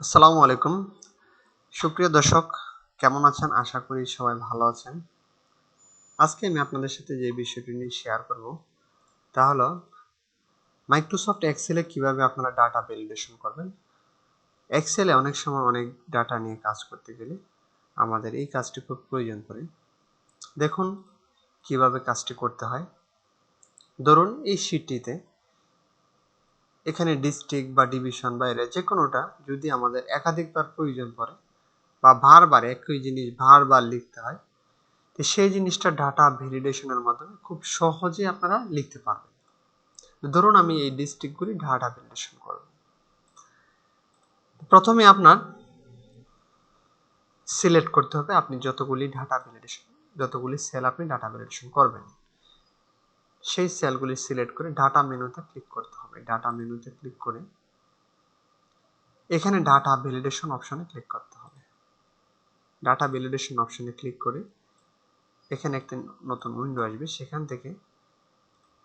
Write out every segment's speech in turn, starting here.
আসসালামু আলাইকুম। সুপ্রিয় দর্শক, কেমন আছেন? আশা করি সবাই ভালো আছেন। আজকে আমি আপনাদের সাথে যে বিষয়টি নিয়ে শেয়ার করব তা হলো মাইক্রোসফট এক্সেলে কিভাবে আপনারা ডাটা ভ্যালিডেশন করবেন। এক্সেলে অনেক সময় অনেক ডাটা নিয়ে কাজ করতে গেলে আমাদের এই কাজটি খুব প্রয়োজন পড়ে। দেখুন কিভাবে কাজটি করতে হয়। ধরুন এই শীটটিতে এখানে ডিস্ট্রিক্ট বা ডিভিশন বা এরিয়া যে কোনোটা যদি আমাদের একাধিকবার প্রয়োজন পড়ে বা বারবার একই জিনিস বারবার লিখতে হয়, তো সেই জিনিসটা ডাটা ভ্যালিডেশনের মাধ্যমে খুব সহজে আপনারা লিখতে পারবেন। ধরুন আমি এই ডিস্ট্রিক্টগুলি ডাটা ভ্যালিডেশন করব। প্রথমে আপনার সিলেক্ট করতে হবে আপনি যতগুলি সেল আপনি ডাটা ভ্যালিডেশন করবেন, সেই সেলগুলি সিলেক্ট করে ডাটা মেনুতে ক্লিক করতে হবে। ডাটা মেনুতে ক্লিক করে এখানে ডাটা ভ্যালিডেশন অপশনে ক্লিক করতে হবে। ডাটা ভ্যালিডেশন অপশনে ক্লিক করে এখানে একটা নতুন উইন্ডো আসবে, সেখান থেকে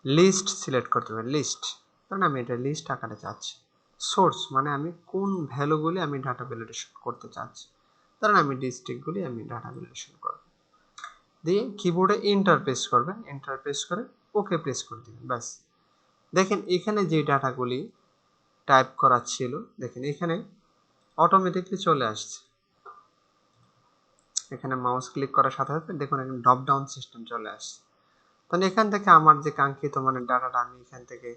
লিস্ট সিলেক্ট করতে হবে। লিস্ট, কারণ আমি এটা লিস্ট আকারে চাচ্ছি। সোর্স মানে আমি কোন ভ্যালুগুলি আমি ডাটা ভ্যালিডেশন করতে চাচ্ছি, কারণ আমি ডিস্ট্রিক্টগুলি আমি ডাটা ভ্যালিডেশন করব। দিয়ে কিবোর্ডে এন্টার প্রেস করবেন, এন্টার প্রেস করে ওকে প্রেস করে দিবেন। ব্যাস, দেখেন এখানে যে ডাটাগুলি টাইপ করা ছিল দেখেন এখানে অটোমেটিকলি চলে আসছে। এখানে মাউস ক্লিক করার সাথে সাথে দেখুন এখানে ড্রপ ডাউন সিস্টেম চলে আসছে। তাহলে এখান থেকে আমার যে কাঙ্ক্ষিত মানে ডাটাটা আমি এখান থেকে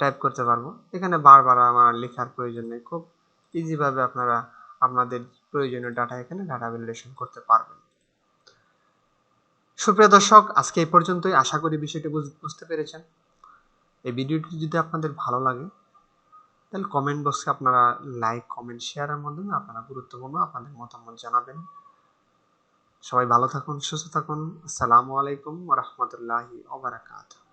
টাইপ করতে পারবো। এখানে বারবার আমার লেখার প্রয়োজন নেই, খুব ইজিভাবে আপনারা আপনাদের প্রয়োজনীয় ডাটা এখানে ডাটা ভ্যালিডেশন করতে পারবেন। সুপ্রিয় দর্শক, আজকে এই পর্যন্তই। আশা করি বিষয়টি বুঝতে পেরেছেন। এই ভিডিওটি যদি আপনাদের ভালো লাগে তাহলে কমেন্ট বক্সে আপনারা লাইক, কমেন্ট, শেয়ারের মাধ্যমে আপনারা গুরুত্বপূর্ণ আপনাদের মতামত জানাবেন। সবাই ভালো থাকুন, সুস্থ থাকুন। আসসালামু আলাইকুম ওয়া রাহমাতুল্লাহি ওয়া বারাকাতুহু।